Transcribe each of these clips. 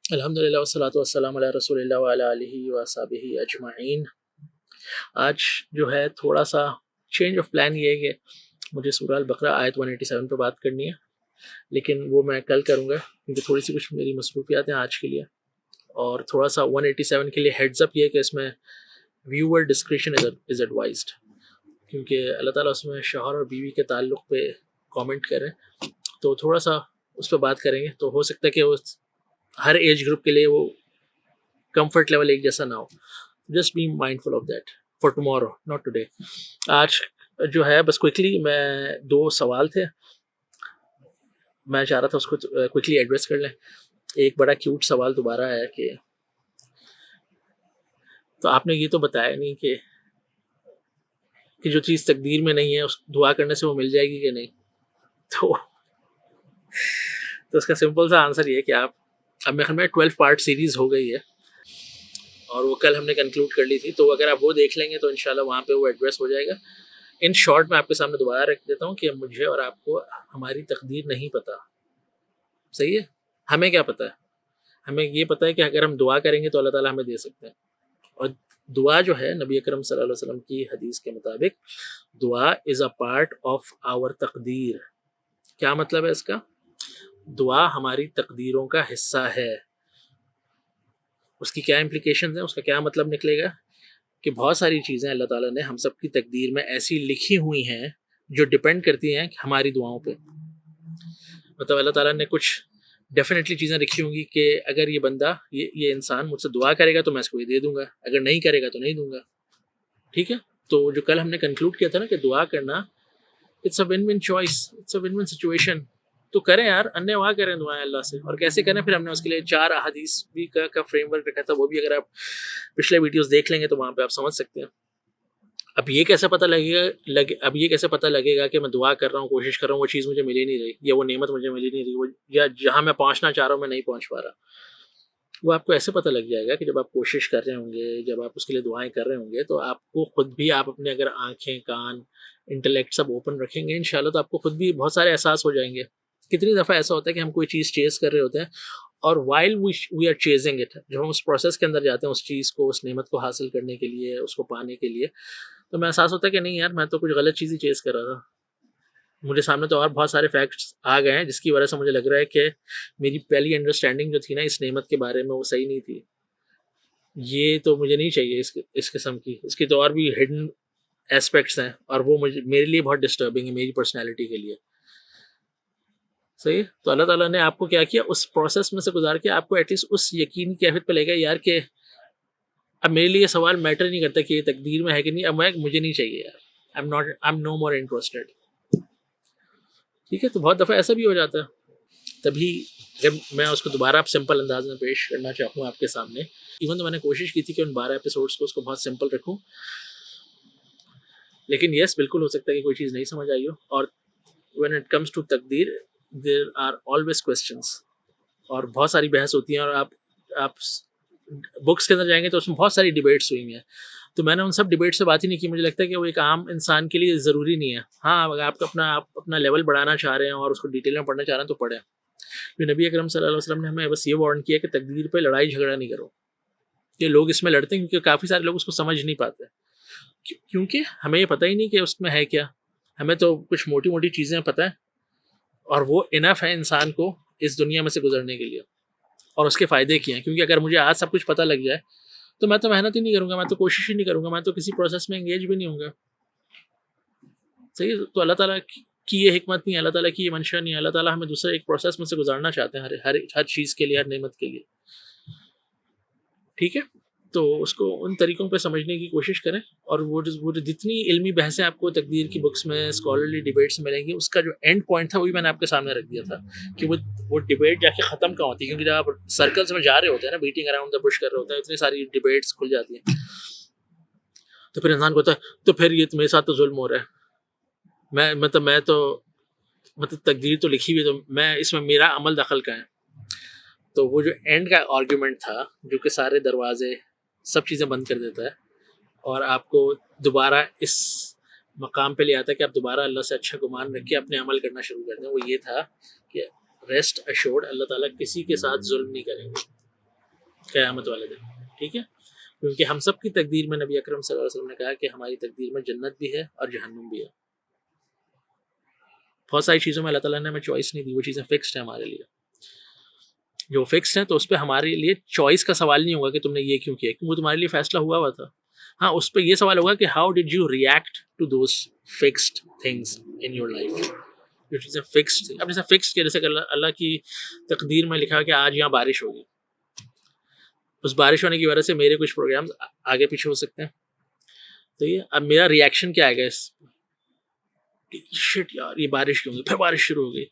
الحمدللہ والصلاۃ والسلام علی رسول اللہ وعلی آلہ وصحبہ اجمعین۔ آج جو ہے تھوڑا سا چینج آف پلان یہ ہے کہ مجھے سورہ البقرہ آیت 187 پہ بات کرنی ہے، لیکن وہ میں کل کروں گا کیونکہ تھوڑی سی کچھ میری مصروفیات ہیں آج کے لیے، اور تھوڑا سا 187 کے لیے ہیڈز اپ یہ ہے کہ اس میں ویور ڈسکریشن از ایڈوائزڈ، کیونکہ اللہ تعالیٰ اس میں شوہر اور بیوی کے تعلق پہ کامنٹ کریں تو تھوڑا سا اس پہ بات کریں گے، تو ہو سکتا ہے کہ وہ ہر ایج گروپ کے لیے وہ کمفرٹ لیول ایک جیسا نہ ہو۔ Just be mindful of that for tomorrow not today. آج جو ہے بس کوئکلی میں 2 سوال تھے، میں چاہ رہا تھا اس کو کوئکلی ایڈریس کر لیں۔ ایک بڑا کیوٹ سوال دوبارہ ہے کہ تو آپ نے یہ تو بتایا نہیں کہ جو چیز تقدیر میں نہیں ہے اس دعا کرنے سے وہ مل جائے گی کہ نہیں، تو اس کا سمپل سا آنسر یہ ہے کہ آپ اب میرے خیال میں 12 پارٹ سیریز ہو گئی ہے اور وہ کل ہم نے کنکلوڈ کر لی تھی، تو اگر آپ وہ دیکھ لیں گے تو انشاءاللہ وہاں پہ وہ ایڈریس ہو جائے گا۔ ان شارٹ میں آپ کے سامنے دوبارہ رکھ دیتا ہوں کہ مجھے اور آپ کو ہماری تقدیر نہیں پتہ، صحیح ہے؟ ہمیں کیا پتہ ہے؟ ہمیں یہ پتہ ہے کہ اگر ہم دعا کریں گے تو اللہ تعالیٰ ہمیں دے سکتے ہیں، اور دعا جو ہے نبی اکرم صلی اللہ علیہ وسلم کی حدیث کے مطابق دعا از اے پارٹ آف آور تقدیر۔ کیا مطلب ہے اس کا؟ دعا ہماری تقدیروں کا حصہ ہے۔ اس کی کیا امپلیکیشنز ہیں، اس کا کیا مطلب نکلے گا کہ بہت ساری چیزیں اللہ تعالیٰ نے ہم سب کی تقدیر میں ایسی لکھی ہوئی ہیں جو ڈپینڈ کرتی ہیں ہماری دعاؤں پہ۔ مطلب اللہ تعالیٰ نے کچھ ڈیفینیٹلی چیزیں لکھی ہوں گی کہ اگر یہ بندہ یہ انسان مجھ سے دعا کرے گا تو میں اس کو یہ دے دوں گا، اگر نہیں کرے گا تو نہیں دوں گا، ٹھیک ہے؟ تو جو کل ہم نے کنکلوڈ کیا تھا نا کہ دعا کرنا it's a one one choice, it's a one one situation, تو کریں یار، انّے وہاں کریں دعائیں اللہ سے، اور کیسے کریں پھر ہم نے اس کے لیے 4 احادیث بھی کا فریم ورک رکھا تھا، وہ بھی اگر آپ پچھلے ویڈیوز دیکھ لیں گے تو وہاں پہ آپ سمجھ سکتے ہیں۔ اب یہ کیسے پتہ لگے گا کہ میں دعا کر رہا ہوں، کوشش کر رہا ہوں، وہ چیز مجھے ملی نہیں رہی، یا وہ نعمت مجھے ملی نہیں رہی، یا جہاں میں پہنچنا چاہ رہا ہوں میں نہیں پہنچ پا رہا۔ وہ آپ کو ایسے پتہ لگ جائے گا کہ جب آپ کوشش کر رہے ہوں گے، جب آپ اس کے لیے دعائیں کر رہے ہوں گے، تو آپ کو خود بھی، آپ اپنے اگر آنکھیں، کان، انٹلیکٹ سب اوپن رکھیں گے انشاءاللہ، تو آپ کو خود بھی بہت سارے احساس ہو جائیں گے۔ کتنی دفعہ ایسا ہوتا ہے کہ ہم کوئی چیز چیز کر رہے ہوتے ہیں، اور while we are chasing it, جب ہم اس پروسیس کے اندر جاتے ہیں اس چیز کو، اس نعمت کو حاصل کرنے کے لیے، اس کو پانے کے لیے، تو ہمیں احساس ہوتا ہے کہ نہیں یار، میں تو کچھ غلط چیز ہی چیز کر رہا تھا، مجھے سامنے تو اور بہت سارے فیکٹس آ گئے ہیں جس کی وجہ سے مجھے لگ رہا ہے کہ میری پہلی انڈرسٹینڈنگ جو تھی نا اس نعمت کے بارے میں وہ صحیح نہیں تھی، یہ تو مجھے نہیں چاہیے اس قسم کی، اس کی تو اور بھی ہڈن ایسپیکٹس ہیں، اور وہ میرے لیے بہت ڈسٹربنگ ہے میری پرسنالٹی کے لیے، صحیح ہے؟ تو اللہ تعالیٰ نے آپ کو کیا کیا، اس پروسیس میں سے گزار کے آپ کو ایٹ لیسٹ اس یقین کی کیفیت پہ لے گا یار کہ اب میرے لیے سوال میٹر نہیں کرتا کہ یہ تقدیر میں ہے کہ نہیں، اب مجھے نہیں چاہیے یار، I am know more interested, ٹھیک ہے؟ تو بہت دفعہ ایسا بھی ہو جاتا ہے، تبھی جب میں اس کو دوبارہ سمپل انداز میں پیش کرنا چاہوں آپ کے سامنے، ایون تو میں نے کوشش کی تھی کہ ان 12 ایپیسوڈس کو اس کو بہت سمپل رکھوں، لیکن یس بالکل ہو سکتا ہے کہ کوئی چیز نہیں سمجھ آئی ہو، اور when it comes to تقدیر there are always questions، اور بہت ساری بحث ہوتی ہیں، اور آپ بکس کے اندر جائیں گے تو اس میں بہت ساری ڈیبیٹس ہوئی ہیں، تو میں نے ان سب ڈیبیٹ سے بات ہی نہیں کی، مجھے لگتا ہے کہ وہ ایک عام انسان کے لیے ضروری نہیں ہے۔ ہاں اگر آپ اپنا لیول بڑھانا چاہ رہے ہیں اور اس کو ڈیٹیل میں پڑھنا چاہ رہے ہیں تو پڑھیں، جو نبی اکرم صلی اللہ علیہ وسلم نے ہمیں بس یہ وارن کیا کہ تقدیر پہ لڑائی جھگڑا نہیں کرو، کہ لوگ اس میں لڑتے ہیں کیونکہ کافی سارے لوگ اس کو سمجھ نہیں پاتے، کیونکہ ہمیں یہ پتہ ہی نہیں کہ اس میں ہے کیا، ہمیں تو کچھ موٹی موٹی چیزیں پتہ ہیں، اور وہ انف ہے انسان کو اس دنیا میں سے گزرنے کے لیے، اور اس کے فائدے کیا ہیں، کیونکہ اگر مجھے آج سب کچھ پتہ لگ جائے تو میں تو محنت ہی نہیں کروں گا، میں تو کوشش ہی نہیں کروں گا، میں تو کسی پروسیس میں انگیج بھی نہیں ہوں گا، صحیح ہے؟ تو اللہ تعالیٰ کی یہ حکمت نہیں ہے، اللہ تعالیٰ کی یہ منشا نہیں ہے، اللہ تعالیٰ ہمیں دوسرے ایک پروسیس میں سے گزارنا چاہتے ہیں ہر چیز کے لیے، ہر نعمت کے لیے، ٹھیک ہے؟ تو اس کو ان طریقوں پہ سمجھنے کی کوشش کریں، اور وہ جتنی علمی بحثیں آپ کو تقدیر کی بکس میں، اسکالرلی ڈیبیٹس ملیں گی، اس کا جو اینڈ پوائنٹ تھا وہی میں نے آپ کے سامنے رکھ دیا تھا کہ وہ ڈیبیٹ جا کے ختم کہاں ہوتی ہے، کیونکہ جب آپ سرکلس میں جا رہے ہوتے ہیں نا، بیٹنگ اراؤنڈ دا بش کر رہے ہوتے ہیں، اتنی ساری ڈیبیٹس کھل جاتی ہیں، تو پھر انسان کو ہوتا ہے تو پھر یہ میرے ساتھ تو ظلم ہو رہا ہے، میں تو تقدیر تو لکھی ہوئی، تو میں اس میں میرا عمل دخل کا ہے، تو وہ جو اینڈ کا آرگیومنٹ تھا جو کہ سارے دروازے سب چیزیں بند کر دیتا ہے اور آپ کو دوبارہ اس مقام پہ لے آتا ہے کہ آپ دوبارہ اللہ سے اچھا گمان رکھ کے اپنے عمل کرنا شروع کر دیں، وہ یہ تھا کہ ریسٹ ایشورڈ اللہ تعالیٰ کسی کے ساتھ ظلم نہیں کریں گے، قیامت والے دن. ٹھیک ہے, کیونکہ ہم سب کی تقدیر میں نبی اکرم صلی اللہ علیہ وسلم نے کہا کہ ہماری تقدیر میں جنت بھی ہے اور جہنم بھی ہے. بہت ساری چیزوں میں اللہ تعالیٰ نے ہمیں چوائس نہیں دی, وہ چیزیں فکسڈ ہیں ہمارے لیے. جو فکسڈ ہیں تو اس پہ ہمارے لیے چوائس کا سوال نہیں ہوگا کہ تم نے یہ کیوں کیا, کیونکہ وہ تمہارے لیے فیصلہ ہوا تھا. ہاں, اس پہ یہ سوال ہوگا کہ how did you react to those fixed things in your life. جو چیزیں فکسڈ تھیں, اب جیسے فکسڈ کیا, جیسے کہ اللہ کی تقدیر میں لکھا کہ آج یہاں بارش ہوگی, اس بارش ہونے کی وجہ سے میرے کچھ پروگرامز آگے پیچھے ہو سکتے ہیں. تو یہ اب میرا ریئیکشن کیا آئے گا اس شٹ یار یہ بارش کیوں ہوگی, پھر بارش شروع ہو گئی,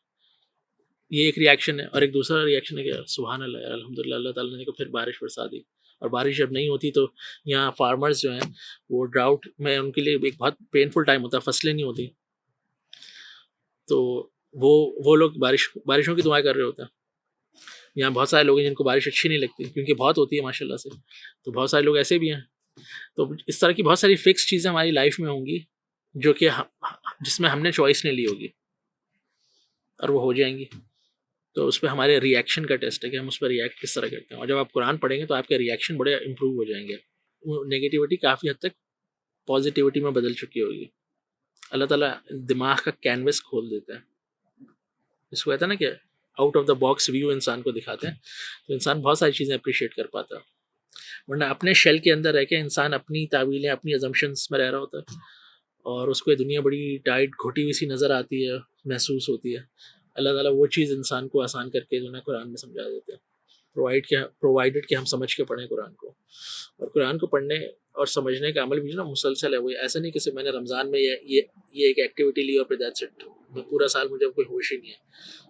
یہ ایک ریئیکشن ہے. اور ایک دوسرا ریئیکشن ہے کہ سبحان اللہ یار الحمدللہ اللہ تعالیٰ نے کو پھر بارش برسا دی. اور بارش جب نہیں ہوتی تو یہاں فارمرز جو ہیں وہ ڈراؤٹ میں ان کے لیے ایک بہت پینفل ٹائم ہوتا ہے, فصلیں نہیں ہوتی, تو وہ لوگ بارشوں کی دعائیں کر رہے ہوتے ہیں. یہاں بہت سارے لوگ ہیں جن کو بارش اچھی نہیں لگتی کیونکہ بہت ہوتی ہے ماشاء اللہ سے, تو بہت سارے لوگ ایسے بھی ہیں. تو اس طرح کی بہت ساری فکس چیزیں ہماری لائف میں ہوں گی جو کہ جس میں ہم نے چوائس نہیں لی ہوگی, اور وہ ہو جائیں گی. تو اس پہ ہمارے ریئیکشن کا ٹیسٹ ہے کہ ہم اس پہ ریئیکٹ کس طرح کرتے ہیں. اور جب آپ قرآن پڑھیں گے تو آپ کے ریئیکشن بڑے امپروو ہو جائیں گے, وہ نگیٹیوٹی کافی حد تک پازیٹیوٹی میں بدل چکی ہوگی. اللہ تعالیٰ دماغ کا کینوس کھول دیتا ہے, اس کو کہتا ہے نا کہ out of the box view انسان کو دکھاتے ہیں, تو انسان بہت ساری چیزیں اپریشیٹ کر پاتا ہے. ورنہ اپنے شیل کے اندر رہ کے انسان اپنی تعویلیں اپنی ازمپشنس میں رہ رہا ہوتا ہے, اور اس کو یہ دنیا بڑی ٹائٹ گھٹی ہوئی سی نظر آتی ہے, محسوس ہوتی ہے. اللہ تعالیٰ وہ چیز انسان کو آسان کر کے جو ہے قرآن میں سمجھا دیتے ہیں, پرووائڈڈ کہ ہم سمجھ کے پڑھیں قرآن کو. اور قرآن کو پڑھنے اور سمجھنے کا عمل بھی جو نا مسلسل ہے, وہ ایسا نہیں کہ صرف میں نے رمضان میں یہ ایک ایکٹیویٹی لی اور پھر دیٹس اٹ, پورا سال مجھے کوئی ہوش ہی نہیں ہے.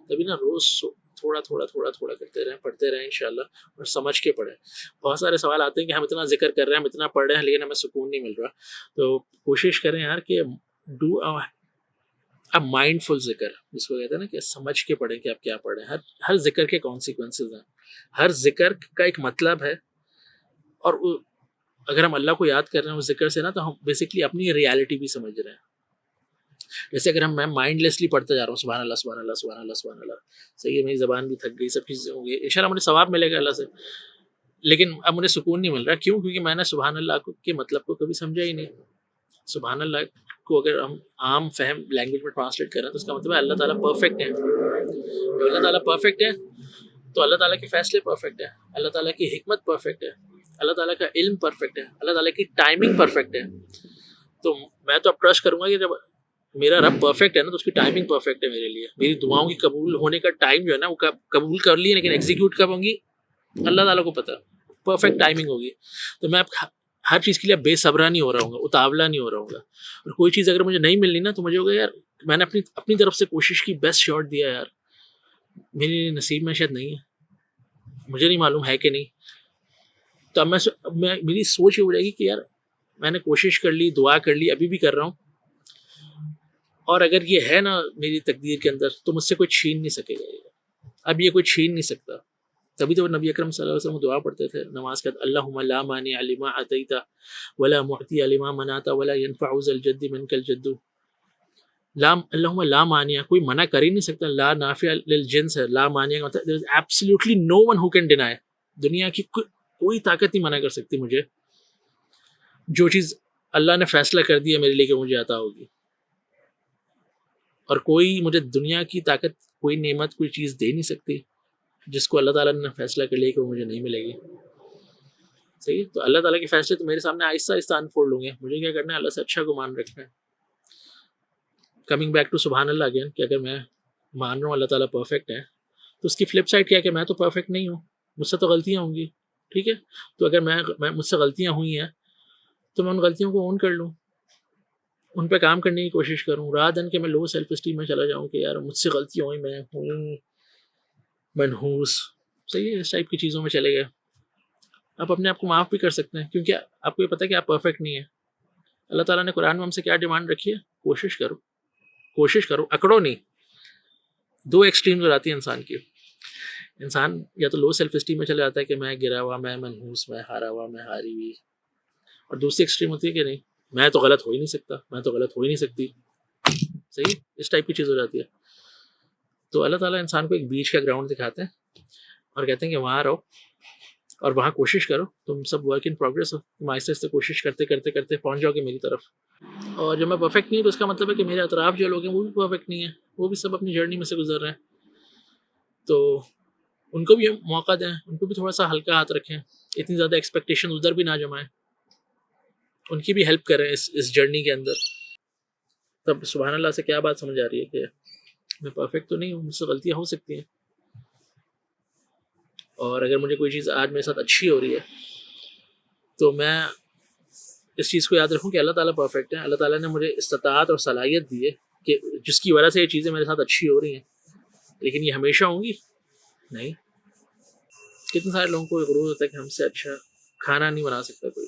تبھی نا روز تھوڑا تھوڑا تھوڑا تھوڑا کرتے رہیں, پڑھتے رہیں انشاءاللہ, اور سمجھ کے پڑھیں. بہت سارے سوال آتے ہیں کہ ہم اتنا ذکر کر رہے ہیں, ہم اتنا پڑھ رہے ہیں, لیکن ہمیں سکون نہیں مل رہا. تو کوشش کریں یار کہ ڈو اب مائنڈ فل ذکر, جس کو کہتے ہیں نا کہ سمجھ کے پڑھیں کہ آپ کیا پڑھ رہے ہیں. ہر ذکر کے کانسیکوینسز ہیں, ہر ذکر کا ایک مطلب ہے. اور اگر ہم اللہ کو یاد کر رہے ہیں اس ذکر سے نا, تو ہم بیسکلی اپنی ریالٹی بھی سمجھ رہے ہیں. جیسے اگر میں مائنڈ لیسلی پڑھتا جا رہا ہوں سبحان اللہ سبحان اللہ سبحان اللہ سبحان اللہ, صحیح ہے میری زبان بھی تھک گئی, سب چیزیں ہوں گی, انشاءاللہ مجھے ثواب ملے گا اللہ سے, لیکن اب مجھے سکون نہیں مل رہا. کیوں؟ کیونکہ میں نے سبحان اللہ کے مطلب کو کبھی سمجھا ہی نہیں. سبحان اللہ کو اگر ہم عام فہم لینگویج میں ٹرانسلیٹ کریں تو اس کا مطلب ہے اللہ تعالیٰ پرفیکٹ ہے. اللہ تعالیٰ پرفیکٹ ہے تو اللہ تعالیٰ کے فیصلے پرفیکٹ ہیں, اللہ تعالیٰ کی حکمت پرفیکٹ ہے, اللہ تعالیٰ کا علم پرفیکٹ ہے, اللہ تعالیٰ کی ٹائمنگ پرفیکٹ ہے. تو میں تو اب ٹرسٹ کروں گا کہ جب میرا رب پرفیکٹ ہے نا, تو اس کی ٹائمنگ پرفیکٹ ہے میرے لیے. میری دعاؤں کی قبول ہونے کا ٹائم جو ہے نا, وہ قبول کر لی, لیکن ایگزیکیوٹ کب ہوں گی اللہ تعالیٰ کو پتہ. پرفیکٹ ٹائمنگ ہوگی. تو میں اب ہر چیز کے لیے بے صبرا نہیں ہو رہا ہوں گا, اتاولا نہیں ہو رہا ہوں گا. اور کوئی چیز اگر مجھے نہیں ملنی نا, تو مجھے ہوگا یار میں نے اپنی طرف سے کوشش کی, بیسٹ شاٹ دیا یار, میری نصیب میں شاید نہیں ہے, مجھے نہیں معلوم ہے کہ نہیں. تو اب میں میری سوچ یہ ہو جائے گی کہ یار میں نے کوشش کر لی, دعا کر لی, ابھی بھی کر رہا ہوں, اور اگر یہ ہے نا میری تقدیر کے اندر, تو مجھ سے کوئی چھین نہیں سکے گا. اب یہ کوئی چھین نہیں سکتا. تبھی تو نبی اکرم صلی اللہ علیہ وسلم دعا پڑھتے تھے نماز کے, اللہم لا مانع لما اعطیت ولا معطی لما منعت ولا ينفع ذا الجد منک الجد. اللہم لا مانع, کوئی منع کر ہی نہیں سکتا. لا نافع للجنس ہے, لا مانع کا مطلب there is absolutely no one who can deny. دنیا کی کوئی طاقت نہیں منع کر سکتی مجھے جو چیز اللہ نے فیصلہ کر دیا میرے لیے کہ مجھے عطا ہوگی. اور کوئی مجھے دنیا کی طاقت, کوئی نعمت, کوئی چیز دے نہیں سکتی جس کو اللہ تعالیٰ نے فیصلہ کر لیا کہ وہ مجھے نہیں ملے گی. صحیح. تو اللہ تعالیٰ کے فیصلے تو میرے سامنے آہستہ آہستہ انفولڈ ہوں گے. مجھے کیا کرنا ہے, اللہ سے اچھا گمان رکھنا ہے. کمنگ بیک ٹو سبحان اللہ اگین, کہ اگر میں مان رہا ہوں اللہ تعالیٰ پرفیکٹ ہے, تو اس کی فلپ سائڈ کیا ہے کہ میں تو پرفیکٹ نہیں ہوں, مجھ سے تو غلطیاں ہوں گی. ٹھیک ہے, تو اگر میں مجھ سے غلطیاں ہوئی ہیں تو میں ان غلطیوں کو اون کر لوں, ان پہ کام کرنے کی کوشش کروں, رات دن کہ میں لو سیلف اسٹیم میں چلا جاؤں کہ یار مجھ سے غلطیاں ہوئی, میں ہوں منحوس. صحیح ہے, اس ٹائپ کی چیزوں میں چلے گئے. آپ اپنے آپ کو معاف بھی کر سکتے ہیں, کیونکہ آپ کو یہ پتہ ہے کہ آپ پرفیکٹ نہیں ہیں. اللہ تعالیٰ نے قرآن میں ہم سے کیا ڈیمانڈ رکھی ہے, کوشش کرو, اکڑو نہیں. دو ایکسٹریمز ہو جاتی ہیں انسان کی. انسان یا تو لو سیلف اسٹیم میں چلا جاتا ہے کہ میں گرا ہوا, میں منحوس, میں ہارا ہوا, میں ہاری ہوئی. اور دوسری ایکسٹریم ہوتی ہے کہ نہیں, میں تو غلط ہو ہی نہیں سکتا, میں تو غلط ہو ہی نہیں سکتی. صحیح, اس ٹائپ کی چیز ہو جاتی ہے. تو اللہ تعالیٰ انسان کو ایک بیچ کا گراؤنڈ دکھاتے ہیں اور کہتے ہیں کہ وہاں رہو, اور وہاں کوشش کرو، تم سب ورک ان پروگریس ہو، تم آہستہ آہستہ کوشش کرتے کرتے کرتے پہنچ جاؤ گے میری طرف. اور جب میں پرفیکٹ نہیں ہوں تو اس کا مطلب ہے کہ میرے اطراف جو لوگ ہیں وہ بھی پرفیکٹ نہیں ہیں، وہ بھی سب اپنی جرنی میں سے گزر رہے ہیں. تو ان کو بھی موقع دیں، ان کو بھی تھوڑا سا ہلکا ہاتھ رکھیں، اتنی زیادہ ایکسپیکٹیشن ادھر بھی نہ جمائیں، ان کی بھی ہیلپ کریں اس جرنی کے اندر. تب سبحان اللہ سے کیا بات سمجھ آ رہی ہے کہ میں پرفیکٹ تو نہیں ہوں، مجھ سے غلطیاں ہو سکتی ہیں، اور اگر مجھے کوئی چیز آج میرے ساتھ اچھی ہو رہی ہے تو میں اس چیز کو یاد رکھوں کہ اللہ تعالیٰ پرفیکٹ ہے. اللہ تعالیٰ نے مجھے استطاعت اور صلاحیت دی ہے کہ جس کی وجہ سے یہ چیزیں میرے ساتھ اچھی ہو رہی ہیں، لیکن یہ ہمیشہ ہوں گی نہیں. کتنے سارے لوگوں کو غرور ہوتا ہے کہ ہم سے اچھا کھانا نہیں بنا سکتا کوئی،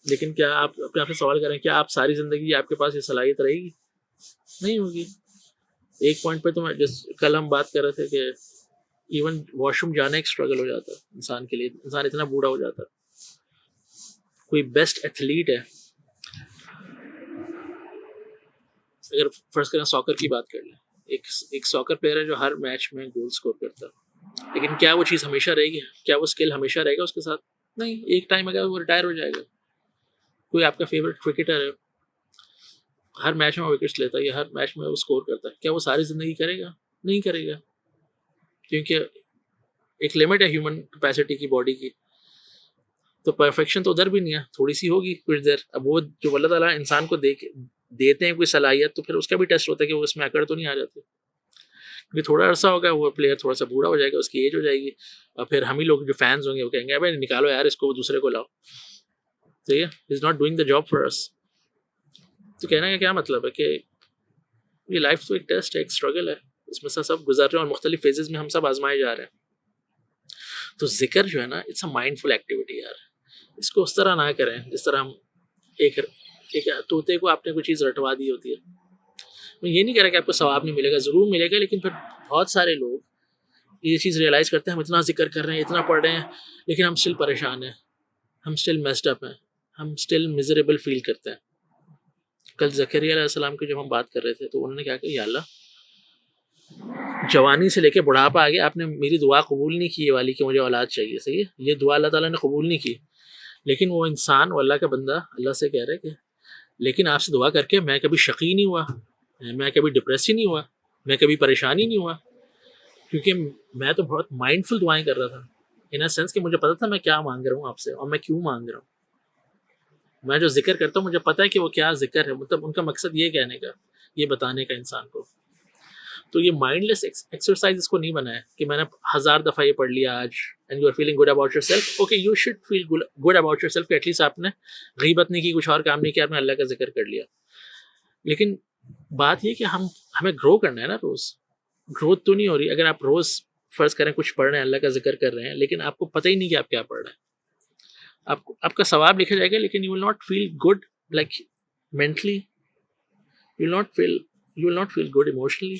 لیکن کیا آپ اپنے آپ سے سوال کریں کیا آپ ساری زندگی آپ کے پاس یہ صلاحیت رہے گی؟ نہیں ہوگی. ایک پوائنٹ پہ تو میں کل ہم بات کر رہے تھے کہ ایون واش روم جانا ایک اسٹرگل ہو جاتا ہے انسان کے لیے، انسان اتنا بوڑھا ہو جاتا ہے. کوئی بیسٹ ایتھلیٹ ہے، اگر فرض کریں ساکر کی بات کر لیں، ایک ساکر پلیئر ہے جو ہر میچ میں گول سکور کرتا ہے، لیکن کیا وہ چیز ہمیشہ رہے گی؟ کیا وہ اسکل ہمیشہ رہے گا اس کے ساتھ؟ نہیں. ایک ٹائم اگر وہ ریٹائر ہو جائے گا. کوئی آپ کا فیوریٹ کرکٹر ہے، ہر میچ میں وکٹس لیتا ہے یا ہر میچ میں وہ اسکور کرتا ہے، کیا وہ ساری زندگی کرے گا؟ نہیں کرے گا، کیونکہ ایک لمٹ ہے ہیومن کیپیسٹی کی، باڈی کی. تو پرفیکشن تو ادھر بھی نہیں ہے، تھوڑی سی ہوگی کچھ دیر. اب وہ جو اللہ تعالیٰ انسان کو دیتے ہیں کوئی صلاحیت، تو پھر اس کا بھی ٹیسٹ ہوتا ہے کہ وہ اس میں اکڑ تو نہیں آ جاتی. کیونکہ تھوڑا عرصہ ہوگا وہ پلیئر تھوڑا سا بوڑھا ہو جائے گا، اس کی ایج ہو جائے گی، اور پھر ہم ہی لوگ جو فینس ہوں گے وہ کہیں گے بھائی نکالو یار اس کو، دوسرے کو لاؤ. صحیح ہے، is not doing the job for us. تو کہنے کا کیا مطلب ہے کہ یہ لائف تو ایک ٹیسٹ ہے، ایک اسٹرگل ہے، اس میں سے سب گزر رہے ہیں اور مختلف فیزز میں ہم سب آزمائے جا رہے ہیں. تو ذکر جو ہے نا، it's a mindful activity یار. اس کو اس طرح نہ کریں جس طرح ہم ایک طوطے کو آپ نے کوئی چیز رٹوا دی ہوتی ہے. میں یہ نہیں کہہ رہا کہ آپ کو ثواب نہیں ملے گا، ضرور ملے گا، لیکن پھر بہت سارے لوگ یہ چیز ریئلائز کرتے ہیں ہم اتنا ذکر کر رہے ہیں، اتنا پڑھ رہے ہیں، لیکن ہم اسٹل پریشان ہیں، ہم اسٹل میسڈ اپ ہیں، ہم اسٹل میزریبل فیل کرتے ہیں. کل زکریا علیہ السلام کی جب ہم بات کر رہے تھے تو انہوں نے کیا کہا، یا اللہ جوانی سے لے کے بڑھاپا آ گیا، آپ نے میری دعا قبول نہیں کی یہ والی کہ مجھے اولاد چاہیے. صحیح ہے، یہ دعا اللہ تعالیٰ نے قبول نہیں کی، لیکن وہ انسان، وہ اللہ کا بندہ اللہ سے کہہ رہے کہ لیکن آپ سے دعا کر کے میں کبھی شقی نہیں ہوا، میں کبھی ڈپریس ہی نہیں ہوا، میں کبھی پریشانی نہیں ہوا، کیونکہ میں تو بہت مائنڈ فل دعائیں کر رہا تھا، ان اے سینس کہ مجھے پتا تھا میں کیا مانگ رہا ہوں آپ سے اور میں کیوں مانگ رہا ہوں. میں جو ذکر کرتا ہوں مجھے پتا ہے کہ وہ کیا ذکر ہے، مطلب ان کا مقصد یہ کہنے کا، یہ بتانے کا انسان کو. تو یہ مائنڈ لیس ایکسرسائز اس کو نہیں بنایا کہ میں نے 1000 دفعہ یہ پڑھ لیا آج and you are feeling good about yourself. Okay you should feel good about yourself at ایٹ لیسٹ آپ نے غیبت نہیں کی، کچھ اور کام نہیں کیا، آپ نے اللہ کا ذکر کر لیا. لیکن بات یہ کہ ہمیں گرو کرنا ہے نا، روز گروتھ تو نہیں ہو رہی. اگر آپ روز فرض کریں کچھ پڑھ رہے ہیں، اللہ کا ذکر کر رہے ہیں، لیکن آپ کو پتہ ہی نہیں کہ آپ کیا پڑھ رہے ہیں، آپ کا ثواب لکھا جائے گا لیکن you will not feel good like mentally, you will not feel good emotionally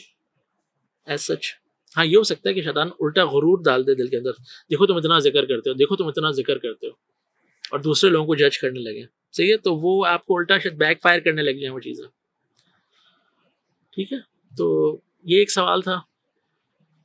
as such. ہاں یہ ہو سکتا ہے کہ شیطان الٹا غرور ڈال دے دل کے اندر، دیکھو تم اتنا ذکر کرتے ہو، دیکھو تم اتنا ذکر کرتے ہو، اور دوسرے لوگوں کو جج کرنے لگے. صحیح ہے، تو وہ آپ کو الٹا شاید بیک فائر کرنے لگ جائیں وہ چیزیں. ٹھیک ہے، تو یہ ایک سوال تھا